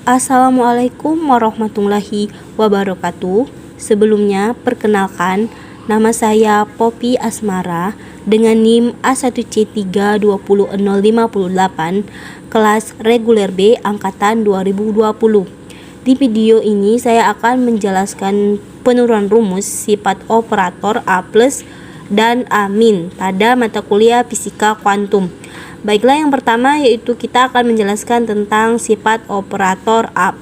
Assalamualaikum warahmatullahi wabarakatuh. Sebelumnya, perkenalkan, nama saya Poppy Asmara dengan NIM A1C3200058, kelas reguler B angkatan 2020. Di video ini saya akan menjelaskan penurunan rumus sifat operator A+ dan A- pada mata kuliah fisika kuantum. Baiklah, yang pertama yaitu kita akan menjelaskan tentang sifat operator A+.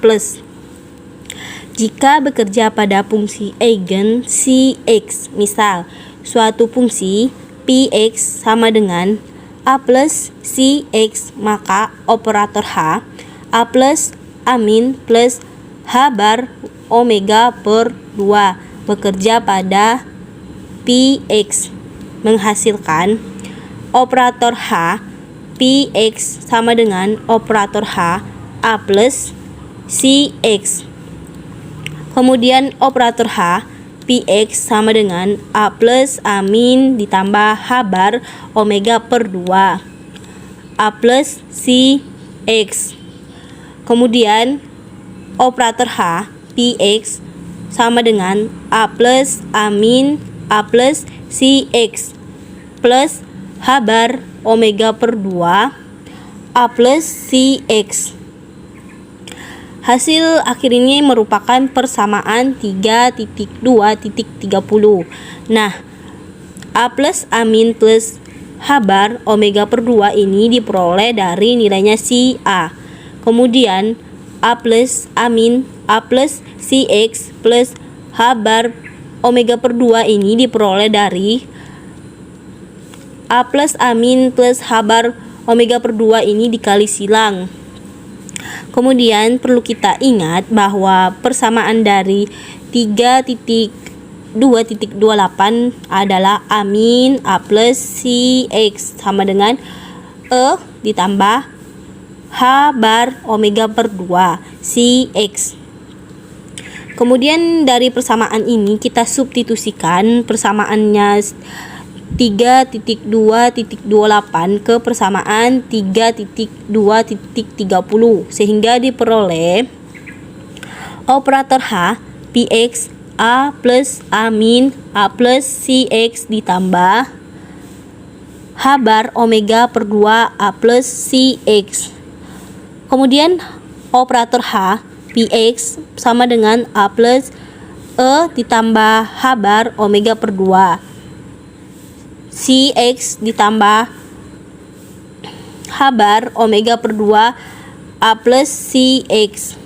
Jika bekerja pada fungsi eigen Cx, misal suatu fungsi Px sama dengan A plus Cx, maka operator H, A plus A- plus H bar omega per 2 bekerja pada Px, menghasilkan operator H Px sama dengan operator H A plus Cx. Kemudian operator H Px sama dengan A plus A- ditambah H bar omega per 2 A plus Cx. Kemudian operator H Px sama dengan A plus A- A plus Cx plus H bar omega per 2 A plus Cx. Hasil akhir ini merupakan persamaan 3.2.30. Nah, A plus A- plus H bar omega per 2 ini diperoleh dari nilainya si A. Kemudian A plus A- A plus Cx plus H bar omega per 2 ini diperoleh dari A plus A- plus H bar omega per 2 ini dikali silang. Kemudian perlu kita ingat bahwa persamaan dari 3.2.28 adalah A- A plus Cx sama dengan E ditambah H bar omega per 2 Cx. Kemudian dari persamaan ini kita substitusikan persamaannya 3.2.28 ke persamaan 3.2.30 sehingga diperoleh operator H Px A plus A- A plus Cx ditambah H bar omega per 2 A plus Cx. Kemudian operator H Px sama dengan A plus E ditambah H bar omega per 2 Cx ditambah H bar omega per 2 A plus Cx.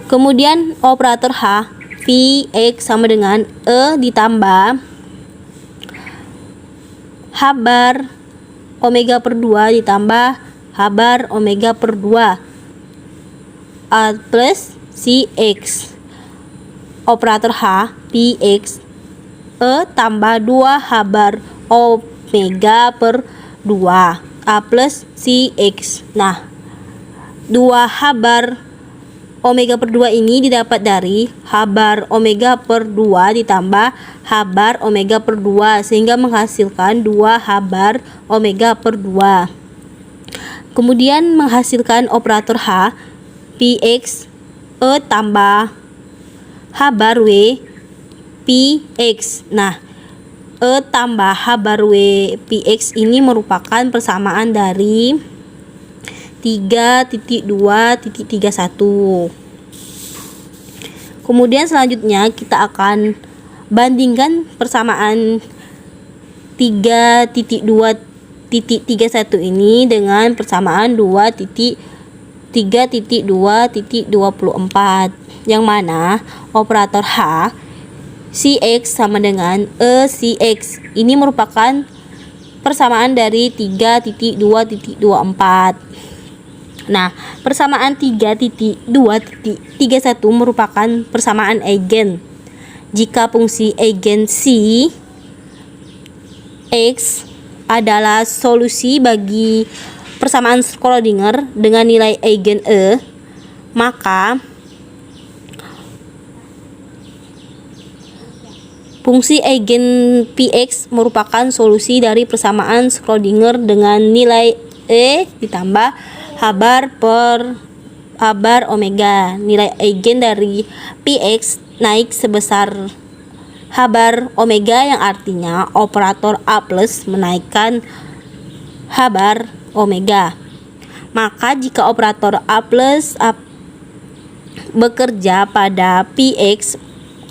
Kemudian operator H Px sama dengan E ditambah H bar omega per 2 ditambah H bar omega per 2 A plus Cx. Operator H Px E tambah 2 H bar omega per 2 A plus Cx. Nah, 2 H bar omega per 2 ini didapat dari H bar omega per 2 ditambah H bar omega per 2 sehingga menghasilkan 2 H bar omega per 2. Kemudian menghasilkan operator H Px E tambah H bar W Px. Nah, E tambah H bar W Px ini merupakan persamaan dari 3.2.31. Kemudian selanjutnya kita akan bandingkan persamaan 3.2.31 ini dengan persamaan 3.2.24 yang mana operator H Cx sama dengan E Cx ini merupakan persamaan dari 3.2.24. Nah, persamaan 3.2.31 merupakan persamaan eigen. Jika fungsi eigen C X adalah solusi bagi persamaan Schrödinger dengan nilai eigen E, maka fungsi eigen Px merupakan solusi dari persamaan Schrödinger dengan nilai E ditambah H bar per H bar omega. Nilai eigen dari Px naik sebesar H bar omega, yang artinya operator A plus menaikkan H bar omega. Maka jika operator A plus bekerja pada Px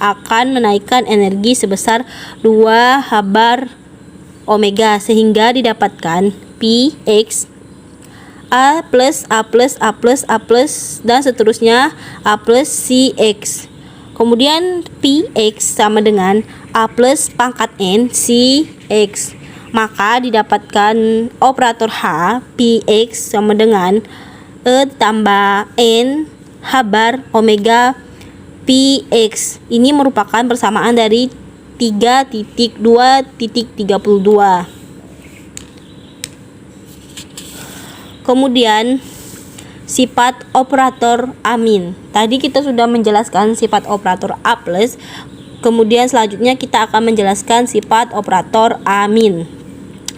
akan menaikkan energi sebesar 2 H bar omega, sehingga didapatkan Px A plus A plus A plus A plus dan seterusnya A plus Cx. Kemudian Px sama dengan A plus pangkat N Cx. Maka didapatkan operator H, Px sama dengan E tambah N H bar omega Px. Ini merupakan persamaan dari 3.2.32. Kemudian sifat operator amin. Tadi kita sudah menjelaskan sifat operator A plus. Kemudian selanjutnya kita akan menjelaskan sifat operator amin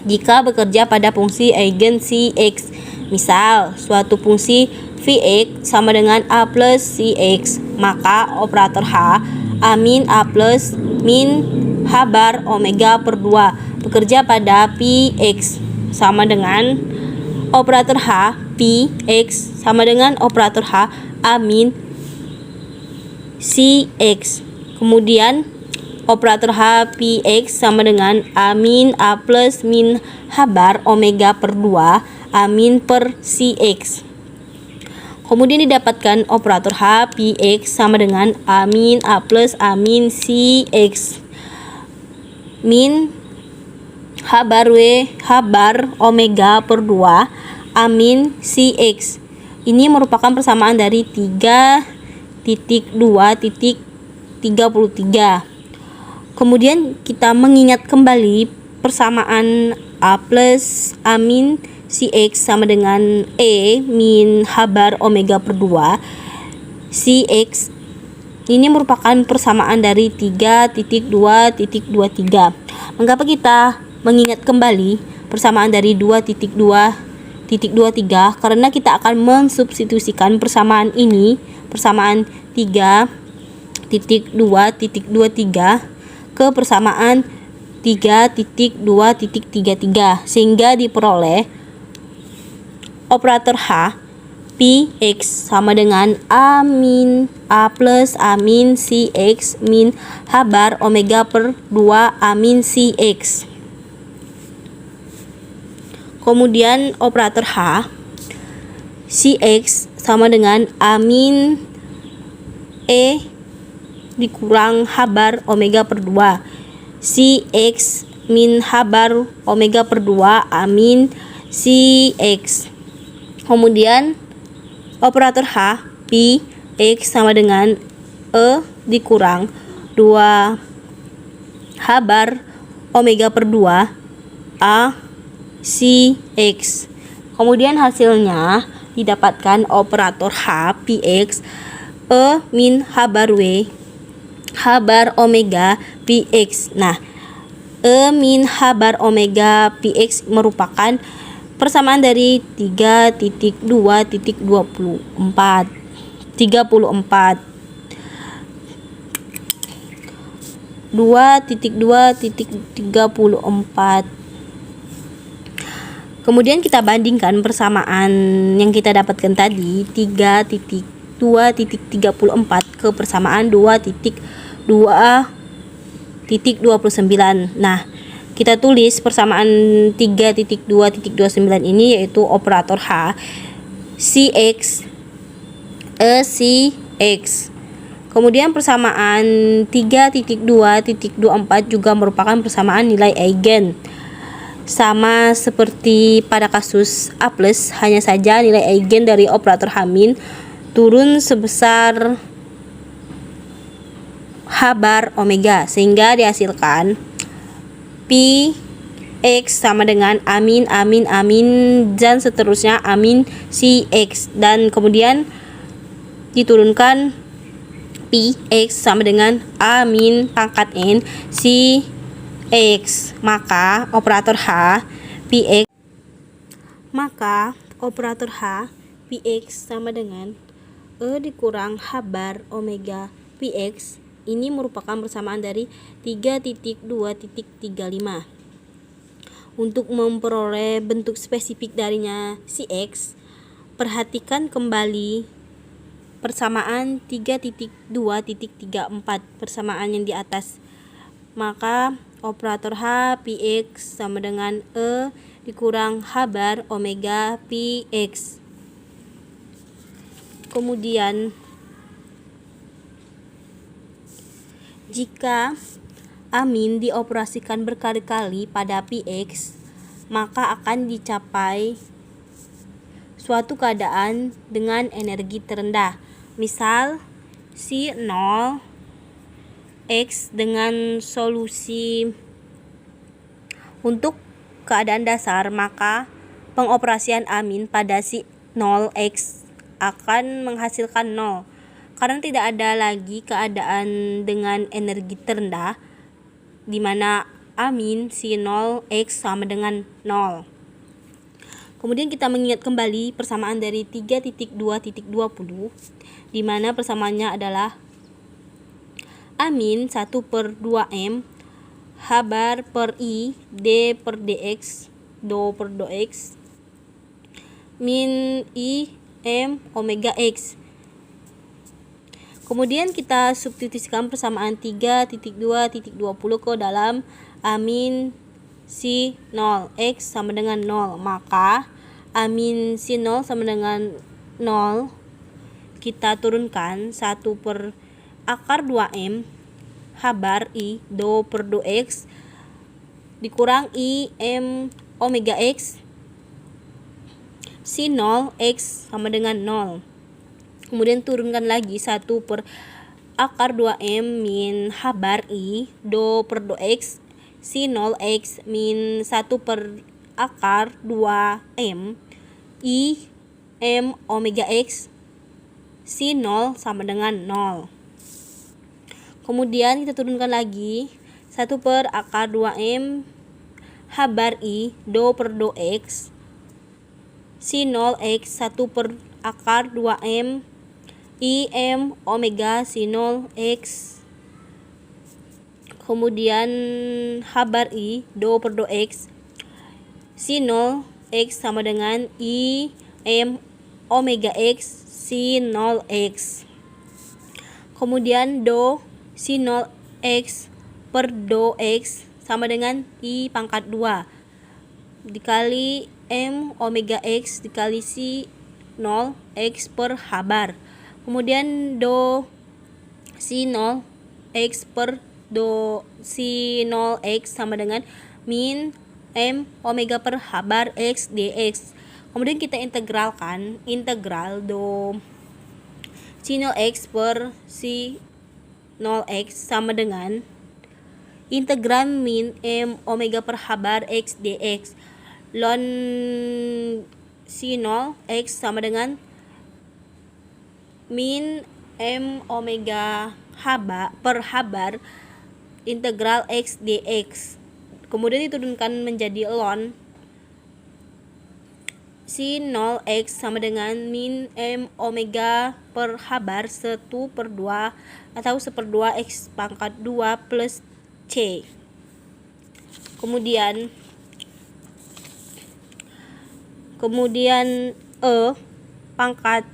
jika bekerja pada fungsi eigen Cx. Misal suatu fungsi Vx sama dengan A plus Cx, maka operator H amin A plus min H bar omega per 2 bekerja pada Px sama dengan operator H Px sama dengan operator H amin Cx. Kemudian operator H Px sama dengan amin A plus min H bar omega per 2 amin per Cx. Kemudian didapatkan operator H Px sama dengan amin A plus amin Cx min H bar W H bar omega per 2 amin Cx. Ini merupakan persamaan dari 3.2.33. Kemudian kita mengingat kembali persamaan A plus amin Cx sama dengan E min H bar omega per 2 Cx. Ini merupakan persamaan dari 3.2.23. Mengapa kita mengingat kembali persamaan dari 2.2.23? Karena kita akan mensubstitusikan persamaan ini, persamaan 3.2.23 ke persamaan 3.2.33, sehingga diperoleh operator H Px sama dengan amin A plus amin Cx min H bar omega per 2 amin Cx. Kemudian operator H Cx sama dengan amin E dikurang H bar omega per 2 Cx min H bar omega per 2 amin Cx. Kemudian operator H Px sama dengan E dikurang 2 H bar omega per 2 A Cx. Kemudian hasilnya didapatkan operator H Px E min H bar W H bar omega Px. Nah, E min H bar omega Px merupakan persamaan dari 3.2.24 2.2.34. Kemudian kita bandingkan persamaan yang kita dapatkan tadi 3.2.34 ke persamaan 2.2.29. Nah, kita tulis persamaan 3.2.29 ini yaitu operator H Cx E Cx. Kemudian persamaan 3.2.24 juga merupakan persamaan nilai eigen. Sama seperti pada kasus A+, hanya saja nilai eigen dari operator H- turun sebesar H bar omega, sehingga dihasilkan Px sama dengan amin dan seterusnya amin Cx, dan kemudian diturunkan Px sama dengan amin pangkat N Cx. Maka operator H Px sama dengan E dikurang H bar omega Px ini merupakan persamaan dari 3.2.35. Untuk memperoleh bentuk spesifik darinya si X, perhatikan kembali persamaan 3.2.34 persamaan yang di atas. Maka operator H Px sama dengan E dikurang H bar omega Px. Kemudian jika amin dioperasikan berkali-kali pada Px, maka akan dicapai suatu keadaan dengan energi terendah. Misal C0 X dengan solusi untuk keadaan dasar, maka pengoperasian amin pada C0 X akan menghasilkan 0. Karena tidak ada lagi keadaan dengan energi terendah di mana amin C0 X sama dengan 0. Kemudian kita mengingat kembali persamaan dari 3.2.20 di mana persamaannya adalah amin 1/2M H bar per I D per dx do per do x min I M omega X. Kemudian kita substitusikan persamaan 3.2.20 ke dalam amin C0 X sama dengan 0. Maka amin C0 sama dengan 0 kita turunkan 1/2M H bar I do per do X dikurang I M omega X C0 X sama dengan 0. Kemudian turunkan lagi 1/2M min H bar I do per do X C0 X min 1/2M I M omega X C0 sama dengan 0. Kemudian kita turunkan lagi 1/2M H bar I do per do X C0 X 1/2M I M omega C0 X. Kemudian H bar I do per do X C0 X sama dengan I M omega X C0 X. Kemudian do C0 X per do X sama dengan I pangkat 2 dikali M omega X dikali C0 X per H bar. Kemudian do C0 X per do C0 X sama dengan min M omega per H bar X dx. Kemudian kita integralkan integral do C0 X per C0 X sama dengan integral min M omega per H bar X dx. Ln C0 X sama dengan min M omega H bar per H bar integral X dx. Kemudian diturunkan menjadi ln C0 X sama dengan min M omega per H bar 1/2 atau 1/2 X pangkat 2 plus C. Kemudian E pangkat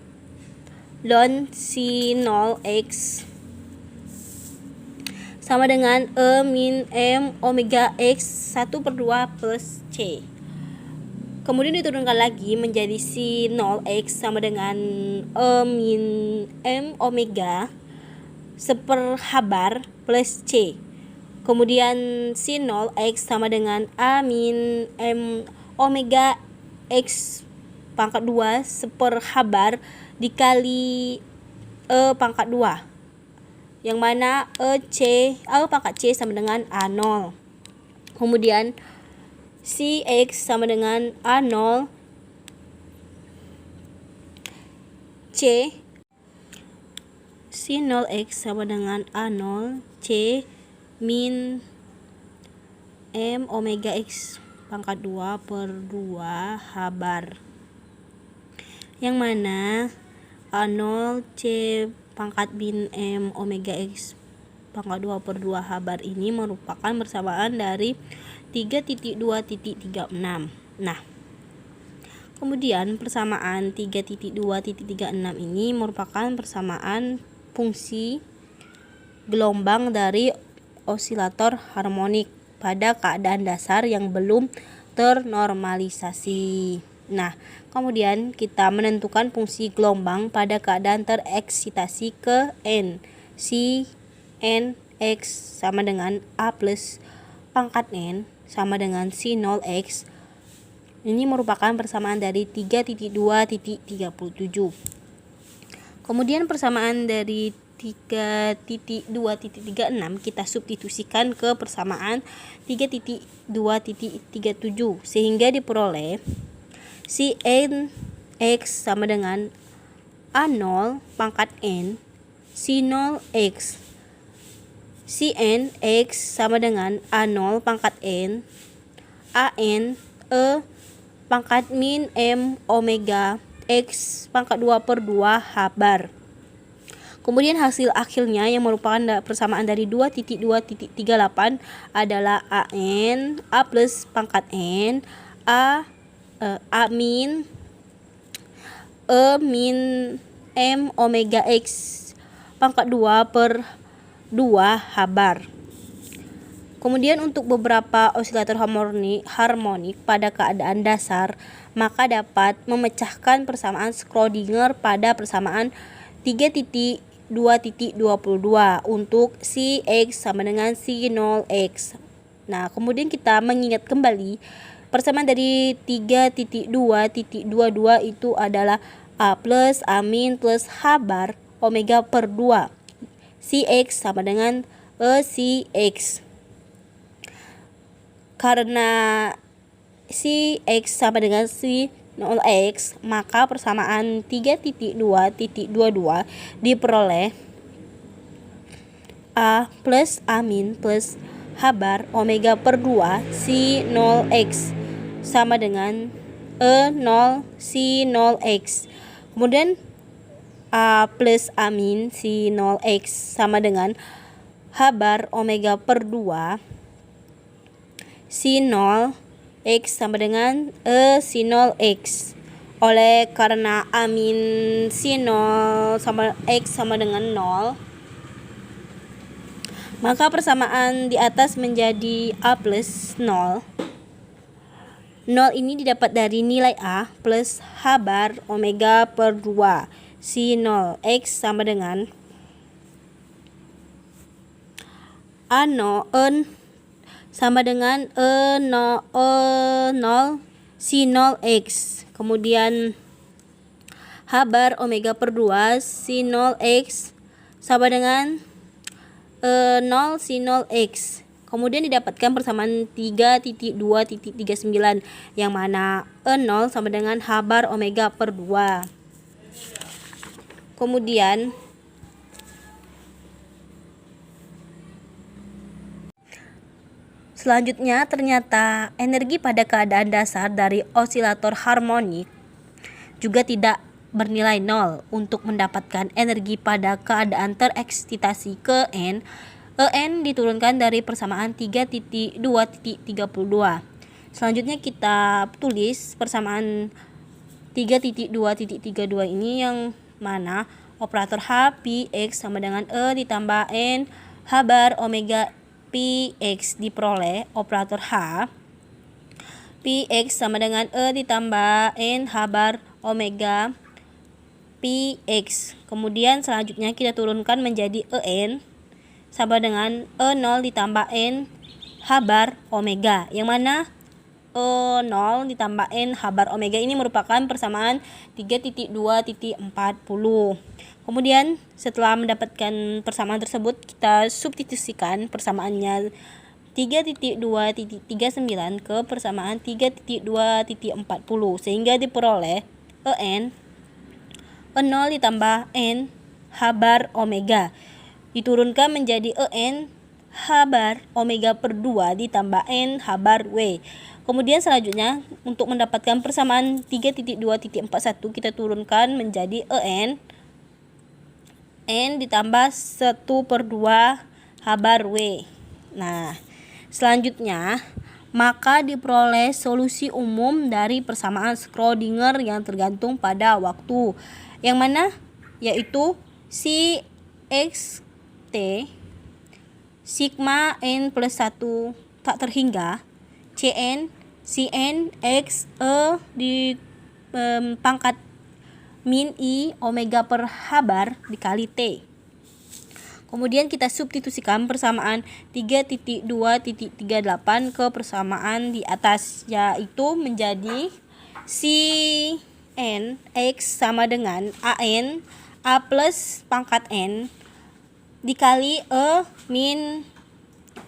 ln C0 X sama dengan E min M omega X 1/2 plus C. Kemudian diturunkan lagi menjadi C0 X sama dengan E min M omega 1/2 bar plus C. Kemudian C0 X sama dengan A min M omega X pangkat 2 1/2 bar dikali E pangkat 2. Yang mana E pangkat C sama dengan A0. Kemudian Cx sama dengan A0 C C0x sama dengan A0 C min M omega X pangkat 2/2 H bar. Yang mana A0 C pangkat min M omega X pangkat 2 per 2 H bar ini merupakan persamaan dari 3.2.36. Nah, kemudian persamaan 3.2.36 ini merupakan persamaan fungsi gelombang dari osilator harmonik pada keadaan dasar yang belum ternormalisasi. Nah, kemudian kita menentukan fungsi gelombang pada keadaan tereksitasi ke N. Si N X sama dengan A plus pangkat N sama dengan Si 0 X. Ini merupakan persamaan dari 3.2.37. Kemudian persamaan dari 3.2.36 kita substitusikan ke persamaan 3.2.37 sehingga diperoleh Si N X sama dengan A0 pangkat N Si 0 X. Si N X sama dengan A0 pangkat N AN E pangkat min M omega X pangkat 2 per 2 H bar. Kemudian hasil akhirnya yang merupakan persamaan dari 2.2.38 adalah AN A plus pangkat N A min E min M omega X pangkat 2 per 2 H bar. Kemudian untuk beberapa osilator harmonik pada keadaan dasar, maka dapat memecahkan persamaan Schrödinger pada persamaan 3.2.22 untuk Si X sama dengan Si 0 X. Nah, kemudian kita mengingat kembali persamaan dari 3.2.22 itu adalah A plus A min plus H bar omega per 2. Si X sama dengan Si X. Karena Si X sama dengan Si 0 X, maka persamaan 3.2.22 diperoleh A plus A min plus H bar omega per 2 Si 0 X sama dengan E0 Si 0 X. Kemudian A plus A min Si 0 X sama dengan H bar omega per 2 Si 0 X sama dengan Si 0 X. Oleh karena A min Si 0 sama X sama dengan 0, maka persamaan di atas menjadi A plus 0. 0 ini didapat dari nilai A plus H bar omega per 2 Si 0 X sama dengan A0 sama dengan E0 Si 0 X. Kemudian H bar omega per 2 Si 0 X sama dengan 0 Si 0 X. Kemudian didapatkan persamaan 3.2.39 yang mana E0 sama dengan H bar omega per 2. Kemudian selanjutnya ternyata energi pada keadaan dasar dari osilator harmonik juga tidak bernilai 0. Untuk mendapatkan energi pada keadaan tereksitasi ke N, En diturunkan dari persamaan 3.2.32. Selanjutnya kita tulis persamaan 3.2.32 ini yang mana operator H Pi X sama dengan E ditambah N H bar omega Pi X diperoleh operator H Pi X sama dengan E ditambah N H bar omega Pi X. Kemudian selanjutnya kita turunkan menjadi En sama dengan E0 ditambah N H bar omega, yang mana E0 ditambah N H bar omega ini merupakan persamaan 3.2.40. Kemudian setelah mendapatkan persamaan tersebut, kita substitusikan persamaannya 3.2.39 ke persamaan 3.2.40 sehingga diperoleh En E0 ditambah N H bar omega diturunkan menjadi En H bar omega per 2 ditambah N H bar W. Kemudian selanjutnya untuk mendapatkan persamaan 3.2.41 kita turunkan menjadi En N ditambah 1/2 habar W. Nah, selanjutnya maka diperoleh solusi umum dari persamaan Schrödinger yang tergantung pada waktu. Yang mana? Yaitu si X T sigma N plus 1 tak terhingga Cn Cn X di pangkat min I omega per habar dikali T. Kemudian kita substitusikan persamaan 3.2.38 ke persamaan di atas, yaitu menjadi Cn X sama dengan An A plus pangkat N dikali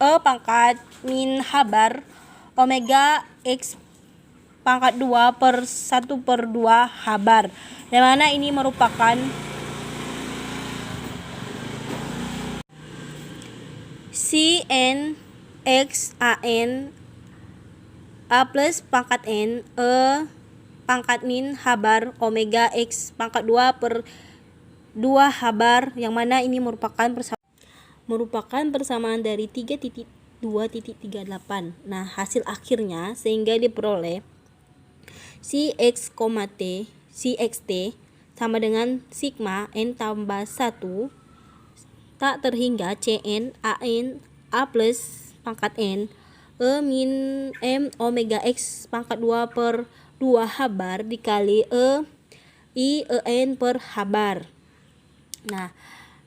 pangkat min habar omega X pangkat 2 per 1/2 habar, yang mana ini merupakan Cn X An A plus pangkat N pangkat min habar omega X pangkat 2 per 2 habar, yang mana ini merupakan persamaan dari 3.2.38. Nah, hasil akhirnya sehingga diperoleh Cx, Cxt sama dengan sigma N tambah 1 tak terhingga Cn An A plus pangkat N min M omega X pangkat 2 per 2 habar dikali I En per habar. Nah,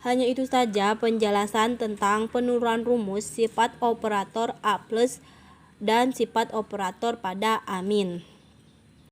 hanya itu saja penjelasan tentang penurunan rumus sifat operator A plus dan sifat operator pada amin.